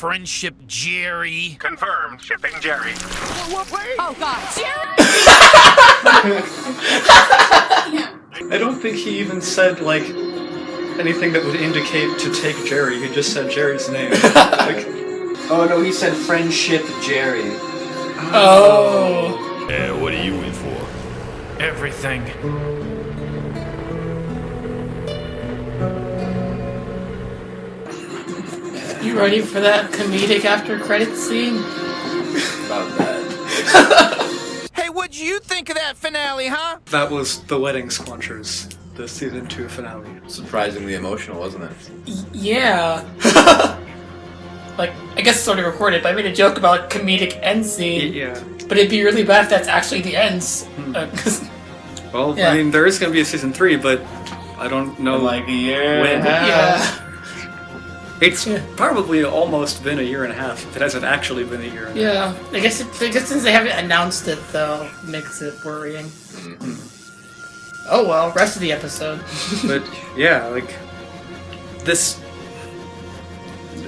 Friendship Jerry. Confirmed. Shipping Jerry. What, please? Oh, God. Jerry! I don't think he even said, like, anything that would indicate to take Jerry. He just said Jerry's name. Like, oh, no, he said Friendship Jerry. Oh. What are you in for? Everything. You ready for that comedic after credits scene? About that. Hey, what'd you think of that finale, huh? that was The Wedding Squanchers, the season 2 finale. Surprisingly emotional, wasn't it? Yeah. Like, I guess it's already recorded, but I made a joke about comedic end scene. Yeah. But it'd be really bad if that's actually the ends. Well, Yeah. I mean, there is going to be a season 3, but I don't know Like a year when. and a half. Yeah. It's probably almost been a year and a half. If it hasn't actually been a year and a half. Yeah. I guess since they haven't announced it, though, makes it worrying. Mm-hmm. Oh well, rest of the episode. But, yeah, like, this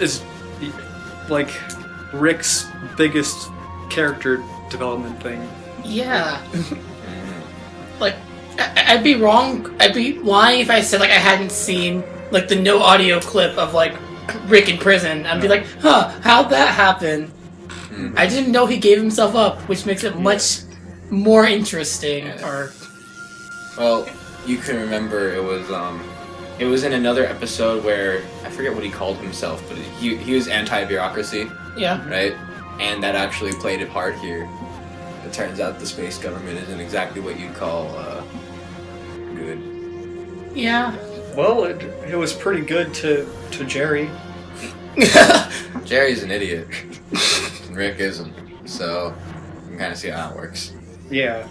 is, like, Rick's biggest character development thing. Yeah. Like, I'd be wrong. I'd be lying if I said, like, I hadn't seen, like, the no audio clip of, like, Rick in prison. I'd be like, huh, how'd that happen? Mm-hmm. I didn't know he gave himself up, which makes it much more interesting. Yeah. Or Well, you can remember it was in another episode where I forget what he called himself, but he was anti-bureaucracy, yeah. right? And that actually played a part here. It turns out the space government isn't exactly what you'd call good. Yeah. Well, it was pretty good to Jerry. Jerry's an idiot, and Rick isn't. So you can kind of see how that works. Yeah.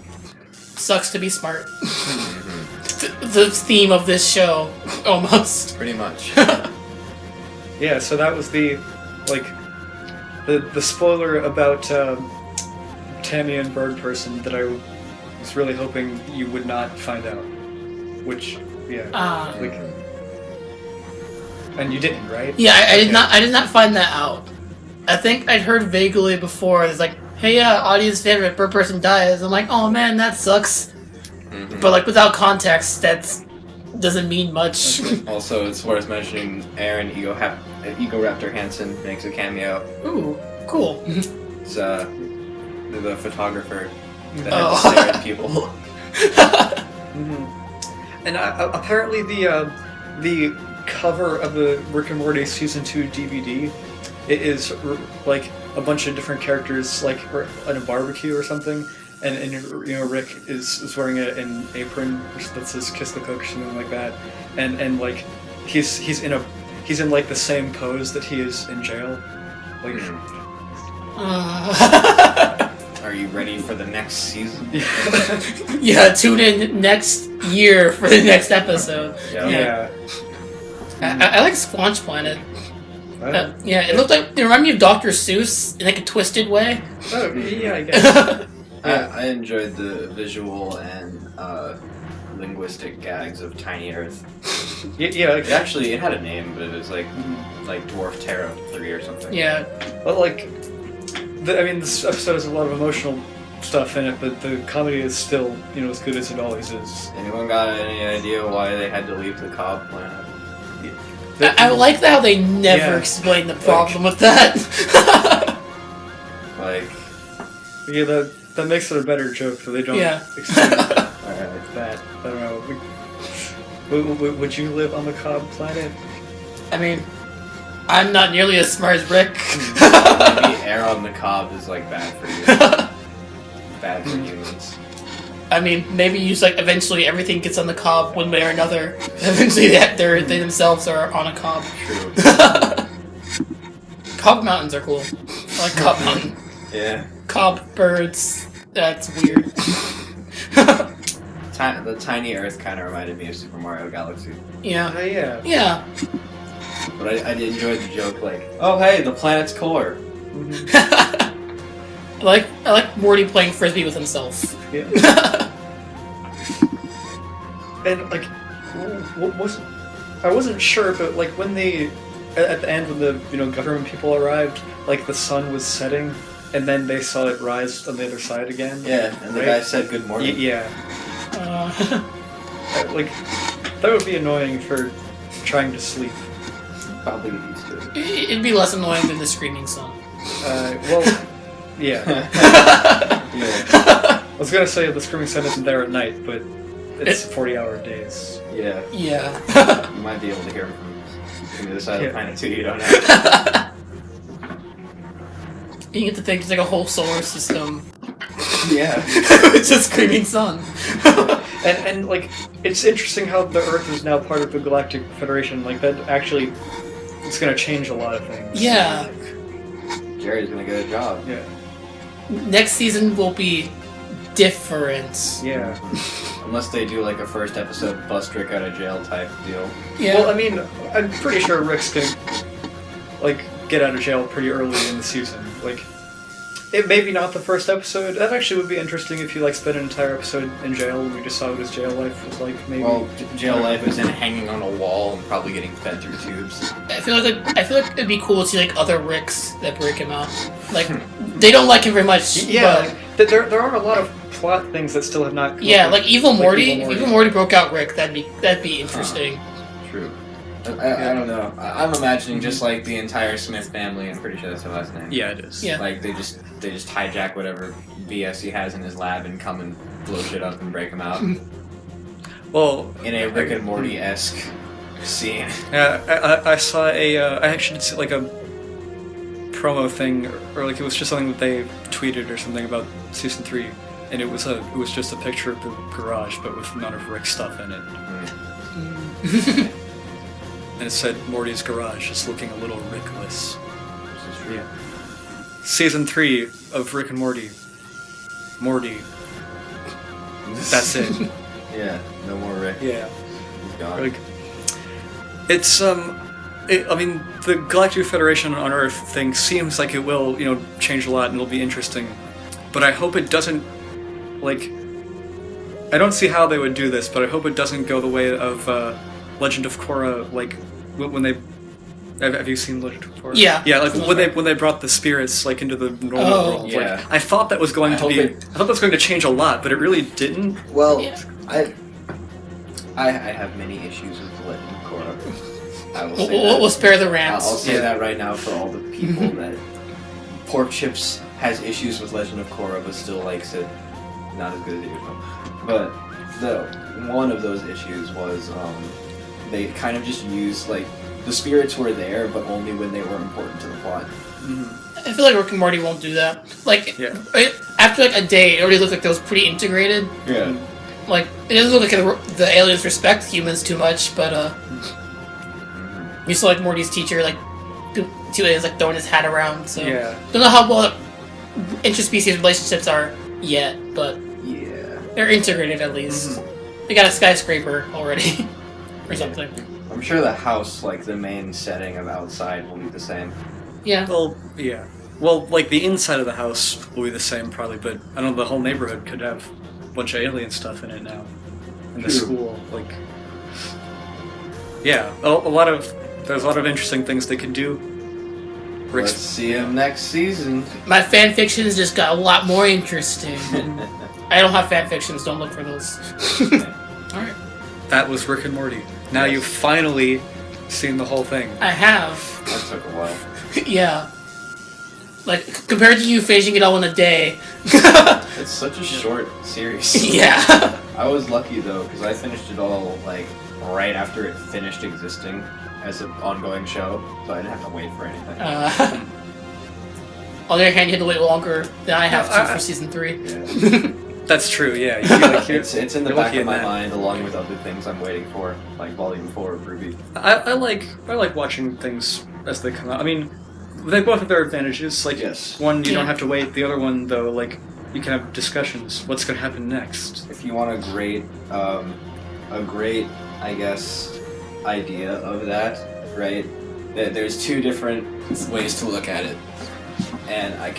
Sucks to be smart. Mm-hmm. The theme of this show, almost. Pretty much. Yeah, so that was the spoiler about Tammy and Bird Person that I was really hoping you would not find out. Which, yeah. Like, and you didn't, right? Yeah, I Okay. did not find that out. I think I'd heard vaguely before. It's like, hey, yeah, audience favorite, Bird Person dies. I'm like, oh man, that sucks. Mm-hmm. But like without context, that doesn't mean much. Also, it's worth mentioning Aaron Ego-Raptor Hansen makes a cameo. Ooh, cool. It's the photographer that Oh. had to stare at people. Mm-hmm. And apparently the cover of the Rick and Morty season 2 DVD, it is like a bunch of different characters like at a barbecue or something, and you know Rick is wearing an apron that says "Kiss the Cook" or something like that, and like he's in like the same pose that he is in jail, like. Are you ready for the next season? Yeah, tune in next year for the next episode. Yeah. I like Squanch Planet. Yeah, it looked like, it reminded me of Dr. Seuss in like a twisted way. Oh, yeah, I guess. I enjoyed the visual and linguistic gags of Tiny Earth. Yeah. It had a name, but it was like Dwarf Terra 3 or something. Yeah. Well, like, this episode has a lot of emotional stuff in it, but the comedy is still, as good as it always is. Anyone got any idea why they had to leave the Cobb planet? I like how they never explain the problem with that. Like, yeah, that makes it a better joke, so they don't explain that. I don't know. Would you live on the Cobb planet? I mean, I'm not nearly as smart as Rick. maybe air on the Cobb is like bad for you. Bad for humans. I mean, maybe you just like eventually everything gets on the Cobb one way or another. Eventually, they themselves are on a Cobb. True. Cobb Mountains are cool. I like Cobb Mountain. Yeah. Cobb birds. That's weird. The Tiny Earth kind of reminded me of Super Mario Galaxy. Yeah. Yeah. Yeah. But I did enjoy the joke, like, oh hey, the planet's core. I like Morty playing frisbee with himself. Yeah. And like, I wasn't sure, but like when they at the end when the government people arrived, like the sun was setting, and then they saw it rise on the other side again. Yeah, and the guy said good morning. Yeah. Like, that would be annoying for trying to sleep. Probably get used to it. It'd be less annoying than the screaming sun. Well, yeah. Yeah. I was gonna say the screaming sun isn't there at night, but it's 40-hour days. Yeah. Yeah. You might be able to hear him from the other side of the planet too, you don't know. You get to think it's like a whole solar system. Yeah. It's a screaming sun. And like, it's interesting how the Earth is now part of the Galactic Federation. Like, that actually, it's gonna change a lot of things. Yeah. Jerry's gonna get a job. Yeah. Next season will be different. Yeah. Unless they do like a first episode bust Rick out of jail type deal. Yeah. Well, I mean, I'm pretty sure Rick's gonna, like, get out of jail pretty early in the season. Like, it maybe not the first episode. That actually would be interesting if you, like, spent an entire episode in jail and we just saw what his jail life was like, maybe. Well, jail life is in hanging on a wall and probably getting fed through tubes. I feel like it'd be cool to see like other Ricks that break him out. Like they don't like him very much. Yeah, But, there are a lot of plot things that still have not come yeah, up. like Evil Morty. Evil Morty. If Evil Morty broke out Rick, that'd be interesting. True. I don't know. I'm imagining just like the entire Smith family. I'm pretty sure that's their last name. Yeah, it is. Yeah. Like they just hijack whatever BS he has in his lab and come and blow shit up and break him out Well, in a Rick and Morty-esque scene. I saw I actually did see, like, a promo thing, or like it was just something that they tweeted or something about season 3, and it was just a picture of the garage, but with none of Rick's stuff in it. And it said Morty's garage is looking a little Rickless. This is true. Yeah. Season 3 of Rick and Morty. Morty. That's it. Yeah, no more Rick. Yeah. He's gone. Like, it's I mean, the Galactic Federation on Earth thing seems like it will, change a lot and it'll be interesting. But I hope it doesn't, like, I don't see how they would do this, but I hope it doesn't go the way of Legend of Korra, like when they. Have you seen Legend of Korra? Yeah. Yeah, like when they brought the spirits like into the normal world. yeah. Like, I thought that was going to be. I thought that was going to change a lot, but it really didn't. Well, Yeah. I have many issues with the Legend of Korra. I will say We'll that. spare the I'll rants. say that right now for all the people that Pork Chips has issues with Legend of Korra, but still likes it. Not as good as the original. But one of those issues was they kind of just used like the spirits were there, but only when they were important to the plot. I feel like Rick and Morty won't do that. Like after like a day, it already looked like that was pretty integrated. Yeah. Like it doesn't look like the aliens respect humans too much, but you saw like Morty's teacher like two aliens like throwing his hat around. So Yeah. don't know how well interspecies relationships are yet, but Yeah. they're integrated at least. They got a skyscraper already, or something. I'm sure the house, like the main setting of outside, will be the same. Yeah. Well, yeah. Well, like the inside of the house will be the same probably, but I don't know, the whole neighborhood could have a bunch of alien stuff in it now. And the True. school, like... Yeah, there's a lot of interesting things they could do. Let's see him next season. My fan fictions just got a lot more interesting. I don't have fan fictions, don't look for those. Alright. That was Rick and Morty. Now you've finally seen the whole thing. I have. That took a while. Yeah. Like, compared to you finishing it all in a day. It's such a short series. Yeah. I was lucky though, because I finished it all like right after it finished existing as an ongoing show, so I didn't have to wait for anything. On the other hand, you had to wait longer than I have to for season 3. Yeah. That's true, yeah. It's in the you're back lucky of in my that. mind, along with other things I'm waiting for, like Volume 4 of Ruby. I like watching things as they come out. I mean, they both have their advantages. Like, Yes. one, you Yeah. don't have to wait. The other one, though, like, you can have discussions. What's going to happen next? If you want a great, I guess, idea of that, right? There's two different ways to look at it, and I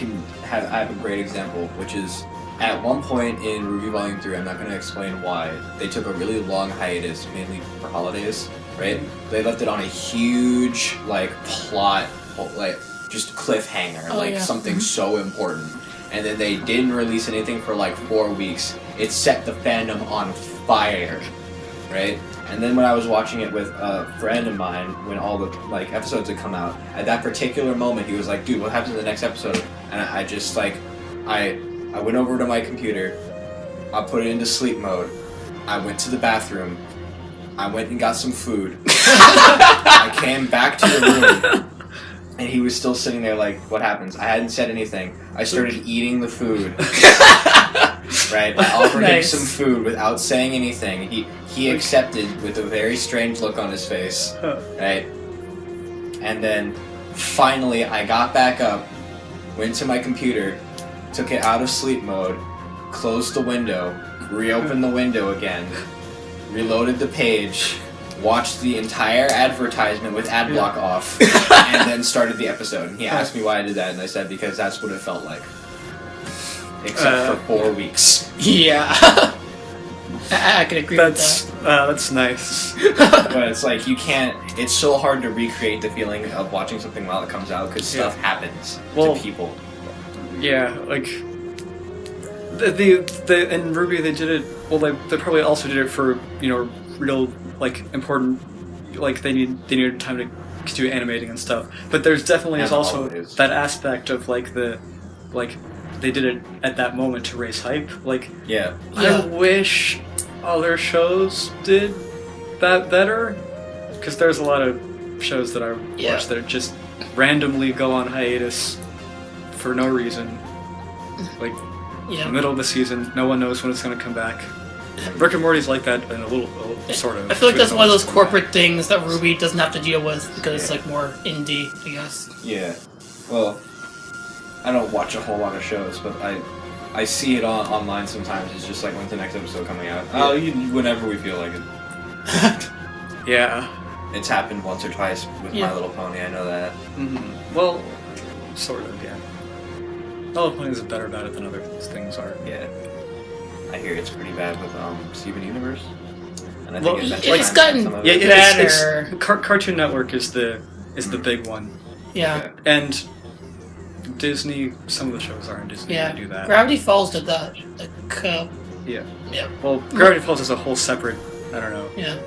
have a great example, which is at one point in Ruby Volume 3, I'm not going to explain why, they took a really long hiatus, mainly for holidays, right? They left it on a huge like plot, like just cliffhanger, something so important, and then they didn't release anything for like 4 weeks. It set the fandom on fire, right? And then when I was watching it with a friend of mine, when all the like episodes had come out, at that particular moment, he was like, "Dude, what happens in the next episode?" And I just like, I went over to my computer, I put it into sleep mode, I went to the bathroom, I went and got some food, I came back to the room, and he was still sitting there like, "What happens?" I hadn't said anything. I started eating the food. Right, I offered him some food without saying anything. He accepted with a very strange look on his face, right? And then finally I got back up, went to my computer, took it out of sleep mode, closed the window, reopened the window again, reloaded the page, watched the entire advertisement with ad block off, and then started the episode. And he asked me why I did that, and I said because that's what it felt like. Except for 4 weeks. Yeah. I can agree with that. That's nice. But it's like, you can't... It's so hard to recreate the feeling of watching something while it comes out, because stuff happens to people. Yeah, like... The in Ruby, they did it... Well, they probably also did it for, you know, real, like, important... Like, they needed time to do animating and stuff. But there's definitely is also that aspect of, like, the... Like... They did it at that moment to raise hype. Like, I wish other shows did that better. Because there's a lot of shows that I watch that just randomly go on hiatus for no reason. Like, in the middle of the season, no one knows when it's going to come back. Rick and Morty's like that in a little sort of. I feel like that's one of those corporate things that Ruby doesn't have to deal with because it's like more indie, I guess. Yeah. Well, I don't watch a whole lot of shows, but I see it online sometimes. It's just like, when's the next episode coming out? Oh, whenever we feel like it. Yeah. It's happened once or twice with My Little Pony, I know that. Mm-hmm. Well, sort of, yeah. My Little Pony is better about it than other things are. Yeah. I hear it's pretty bad with Steven Universe. And I think it's gotten better. Cartoon Network is the big one. Yeah. And Disney, some of the shows are on Disney. They do that. Gravity Falls did that. Yeah. Well, Gravity Falls is a whole separate. I don't know. Yeah.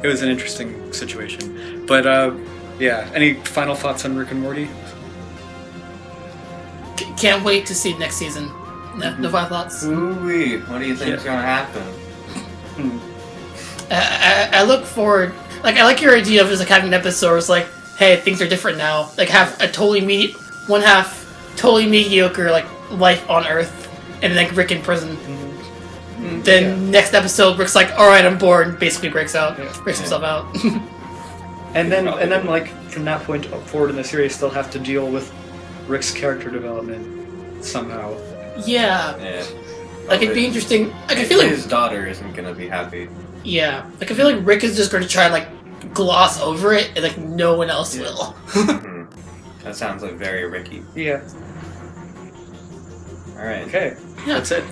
It was an interesting situation, but Any final thoughts on Rick and Morty? Can't wait to see next season. No final thoughts. Ooh-wee. What do you think is gonna happen? I look forward. Like, I like your idea of just like having an episode where it's like, hey, things are different now. Like, have a one half totally mediocre like life on Earth, and then like Rick in prison. Then next episode, Rick's like, all right, I'm bored. And basically breaks himself out. and then like from that point forward in the series, they'll have to deal with Rick's character development somehow. Yeah. Like, it'd be interesting. Like, I feel like his daughter isn't gonna be happy. Yeah. Like, I feel like Rick is just going to try and like gloss over it, and like no one else will. That sounds like very Ricky. Yeah. All right. Okay. Yeah. That's it.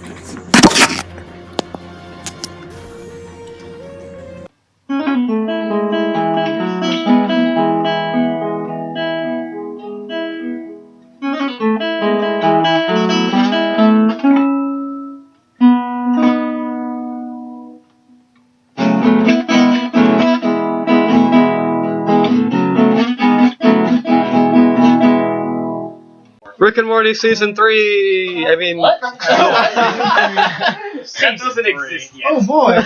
Rick and Morty Season 3! I mean... What? That doesn't exist yet. Oh boy!